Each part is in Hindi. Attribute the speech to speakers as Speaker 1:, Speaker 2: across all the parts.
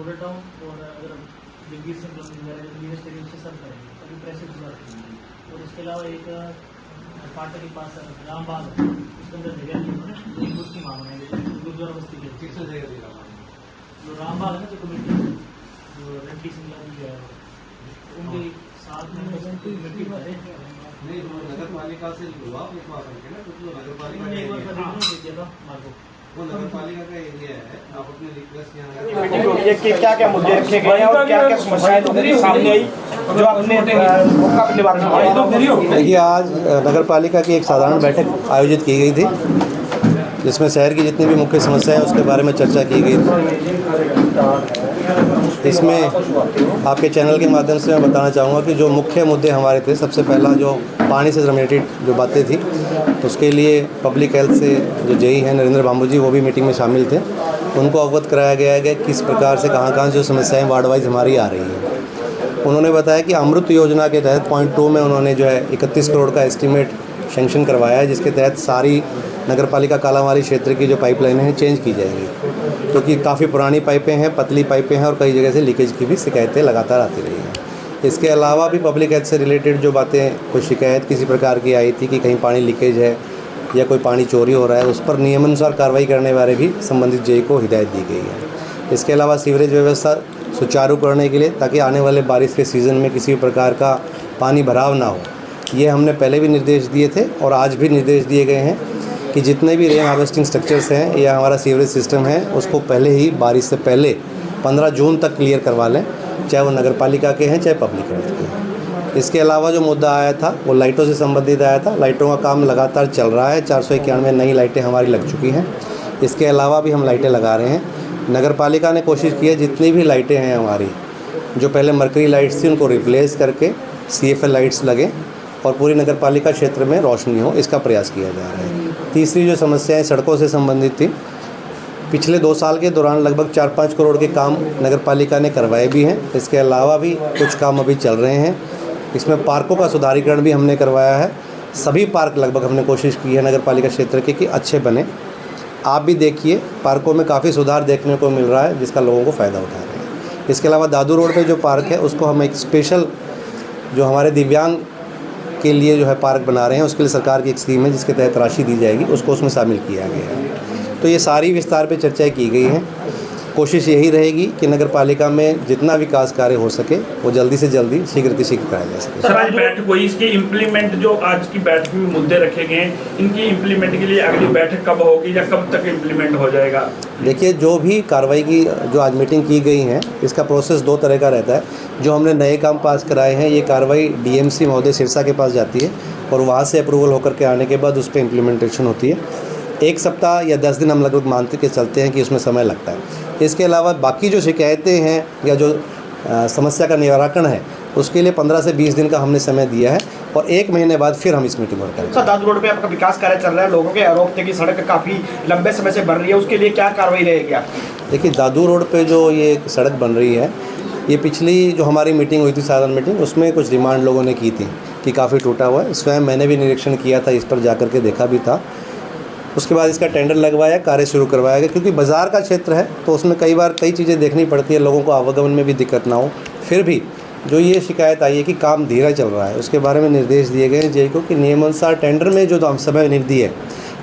Speaker 1: मॉडल टाउन और अगर जगदीश सिंह वगैरह जो नियरेस्ट एरिया से सब करेंगे सभी प्रेसिड और इसके अलावा एक पाटा के पास रामबाग उसके अंदर जगह नहीं है उसकी मांग है गुरुद्वारा बस्ती के जो रामबाग है ना जो कमेटी जो रंटी सिंह जी है उनके साथ में कमेटी भरे
Speaker 2: नहीं नगर पालिका से हुआ विश्वास है ना कुछ नगर पालिका
Speaker 1: मैंने एक बार दिया था मार्को
Speaker 2: वो नगर पालिका का एरिया है आप अपने रिक्वेस्ट यहाँ
Speaker 3: क्या क्या मुद्दे रखे गए हैं और क्या क्या समस्याएं सामने आई जो आपने निवारण किया?
Speaker 4: देखिए, आज नगर पालिका की एक साधारण बैठक आयोजित की गई थी जिसमें शहर की जितनी भी मुख्य समस्याएं हैं उसके बारे में चर्चा की गई थी। इसमें आपके चैनल के माध्यम से मैं बताना चाहूँगा कि जो मुख्य मुद्दे हमारे थे, सबसे पहला जो पानी से रिलेटेड जो बातें थी उसके लिए पब्लिक हेल्थ से जो जेई हैं नरेंद्र बाबू जी वो भी मीटिंग में शामिल थे। उनको अवगत कराया गया है कि किस प्रकार से कहाँ जो समस्याएँ वार्ड वाइज हमारी आ रही हैं। उन्होंने बताया कि अमृत योजना के तहत पॉइंट 2 में उन्होंने जो है 31 करोड़ का एस्टीमेट सेंक्शन करवाया है, जिसके तहत सारी नगरपालिका कालांवाली क्षेत्र की जो पाइपलाइनें हैं चेंज की जाएंगी, क्योंकि काफ़ी पुरानी पाइपें हैं, पतली पाइपें हैं और कई जगह से लीकेज की भी शिकायतें लगातार आती रही हैं। इसके अलावा भी पब्लिक हेल्थ से रिलेटेड जो बातें, कोई शिकायत किसी प्रकार की आई थी कि कहीं पानी लीकेज है या कोई पानी चोरी हो रहा है, उस पर नियमानुसार कार्रवाई करने बारे भी संबंधित जेई को हिदायत दी गई है। इसके अलावा सीवरेज व्यवस्था सुचारू करने के लिए, ताकि आने वाले बारिश के सीज़न में किसी प्रकार का पानी भराव ना हो, ये हमने पहले भी निर्देश दिए थे और आज भी निर्देश दिए गए हैं कि जितने भी रेन हार्वेस्टिंग स्ट्रक्चर्स हैं या हमारा सीवरेज सिस्टम है उसको पहले ही बारिश से पहले 15 जून तक क्लियर करवा लें, चाहे वो नगर पालिका के हैं चाहे पब्लिक हेल्थ के हैं। इसके अलावा जो मुद्दा आया था वो लाइटों से संबंधित आया था। लाइटों का काम लगातार चल रहा है, 491 नई लाइटें हमारी लग चुकी हैं। इसके अलावा भी हम लाइटें लगा रहे हैं। नगर पालिका ने कोशिश की है जितनी भी लाइटें हैं हमारी, जो पहले मरकरी लाइट्स थी उनको रिप्लेस करके CFL लाइट्स लगें और पूरी नगर पालिका क्षेत्र में रोशनी हो, इसका प्रयास किया जा रहा है। तीसरी जो समस्याएं सड़कों से संबंधित थी, पिछले 2 साल के दौरान लगभग 4-5 करोड़ के काम नगर पालिका ने करवाए भी हैं। इसके अलावा भी कुछ काम अभी चल रहे हैं। इसमें पार्कों का सुधारीकरण भी हमने करवाया है। सभी पार्क लगभग हमने कोशिश की है नगर पालिका क्षेत्र के कि अच्छे बने। आप भी देखिए, पार्कों में काफ़ी सुधार देखने को मिल रहा है, जिसका लोगों को फ़ायदा उठा रहे हैं। इसके अलावा दादू रोड पे जो पार्क है उसको हम एक स्पेशल जो हमारे दिव्यांग के लिए जो है पार्क बना रहे हैं, उसके लिए सरकार की एक स्कीम है जिसके तहत राशि दी जाएगी, उसको उसमें शामिल किया गया है। तो ये सारी विस्तार पे चर्चाएं की गई हैं। कोशिश यही रहेगी कि नगर पालिका में जितना विकास कार्य हो सके वो जल्दी से जल्दी शीघ्र कराया जा सके।
Speaker 5: सर, आज बैठक हुई, इसकी इम्प्लीमेंट जो आज की बैठक में मुद्दे रखे गए हैं, इनकी इम्प्लीमेंट के लिए अगली बैठक कब होगी या कब तक इम्प्लीमेंट हो जाएगा?
Speaker 4: देखिए, जो भी कार्रवाई की जो आज मीटिंग की गई है, इसका प्रोसेस 2 तरह का रहता है। जो हमने नए काम पास कराए हैं, ये कार्रवाई DMC महोदय सिरसा के पास जाती है और वहाँ से अप्रूवल होकर के आने के बाद उस पर इम्प्लीमेंटेशन होती है। 1 सप्ताह या 10 दिन हम लगभग मानते के चलते हैं कि उसमें समय लगता है। इसके अलावा बाकी जो शिकायतें हैं या जो समस्या का निराकरण है, उसके लिए 15 से 20 दिन का हमने समय दिया है और 1 महीने बाद फिर हम इस मीटिंग और करेंगे।
Speaker 3: सर, दादू रोड पे आपका विकास कार्य चल रहा है, लोगों के आरोप थे कि सड़क काफ़ी लंबे समय से बन रही है, उसके लिए क्या कार्रवाई रहेगी आपकी?
Speaker 4: देखिए, दादू रोड पे जो ये सड़क बन रही है, ये पिछली जो हमारी मीटिंग हुई थी साधारण मीटिंग, उसमें कुछ डिमांड लोगों ने की थी कि काफ़ी टूटा हुआ है। स्वयं मैंने भी निरीक्षण किया था, इस पर जा के देखा भी था। उसके बाद इसका टेंडर लगवाया, कार्य शुरू करवाया गया, क्योंकि बाज़ार का क्षेत्र है तो उसमें कई बार कई चीज़ें देखनी पड़ती है, लोगों को आवागमन में भी दिक्कत ना हो। फिर भी जो ये शिकायत आई है कि काम धीरा चल रहा है, उसके बारे में निर्देश दिए गए हैं जेई को कि नियमानुसार टेंडर में जो समय निधि है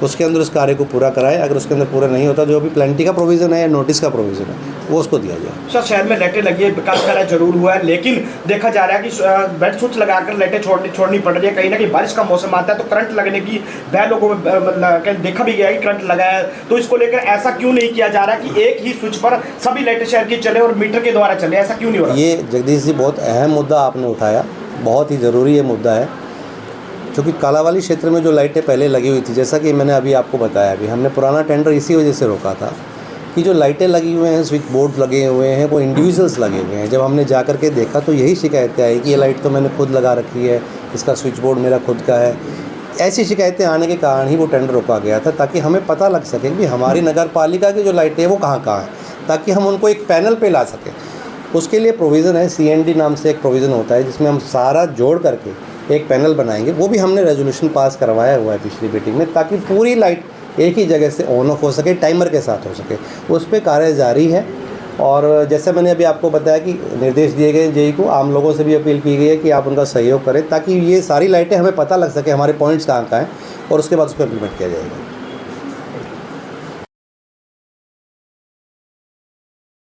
Speaker 4: उसके अंदर उस कार्य को पूरा कराएं। अगर उसके अंदर पूरा नहीं होता, जो भी प्लेंटी का प्रोविज़न है या नोटिस का प्रोविज़न है वो उसको दिया जाए।
Speaker 3: सर, शहर में लाइटें लगी है, विकास कार्य जरूर हुआ है, लेकिन देखा जा रहा है कि बेड स्विच लगाकर लाइटें छोड़नी पड़ रही है। कहीं ना कहीं बारिश का मौसम आता है तो करंट लगने की भय लोगों में मतलब देखा भी गया कि करंट लगा है। तो इसको लेकर ऐसा क्यों नहीं किया जा रहा कि एक ही स्विच पर सभी लाइटें शहर की चले और मीटर के द्वारा चले? ऐसा क्यों नहीं हो रहा?
Speaker 4: ये जगदीश जी बहुत अहम मुद्दा आपने उठाया, बहुत ही ज़रूरी ये मुद्दा है। क्योंकि कालांवाली क्षेत्र में जो लाइटें पहले लगी हुई थी, जैसा कि मैंने अभी आपको बताया, अभी हमने पुराना टेंडर इसी वजह से रोका था कि जो लाइटें लगी हुए हैं, स्विच बोर्ड लगे हुए हैं, वो इंडिविजुअल्स लगे हुए हैं। जब हमने जा कर के देखा तो यही शिकायतें आई कि ये लाइट तो मैंने खुद लगा रखी है, इसका स्विच बोर्ड मेरा खुद का है। ऐसी शिकायतें आने के कारण ही वो टेंडर रोका गया था, ताकि हमें पता लग सके कि हमारी नगर पालिका की जो लाइटें हैं वो कहाँ हैं, ताकि हम उनको एक पैनल पे ला सकें। उसके लिए प्रोविज़न है, CND नाम से एक प्रोविज़न होता है जिसमें हम सारा जोड़ करके एक पैनल बनाएंगे। वो भी हमने रेजोल्यूशन पास करवाया हुआ है पिछली मीटिंग में, ताकि पूरी लाइट एक ही जगह से ऑन ऑफ हो सके, टाइमर के साथ हो सके। उस पर कार्य जारी है और जैसे मैंने अभी आपको बताया कि निर्देश दिए गए जेई को, आम लोगों से भी अपील की गई है कि आप उनका सहयोग करें ताकि ये सारी लाइटें हमें पता लग सके हमारे पॉइंट्स कहाँ कहाँ हैं और उसके बाद उसको इम्प्लीमेंट किया जाएगा।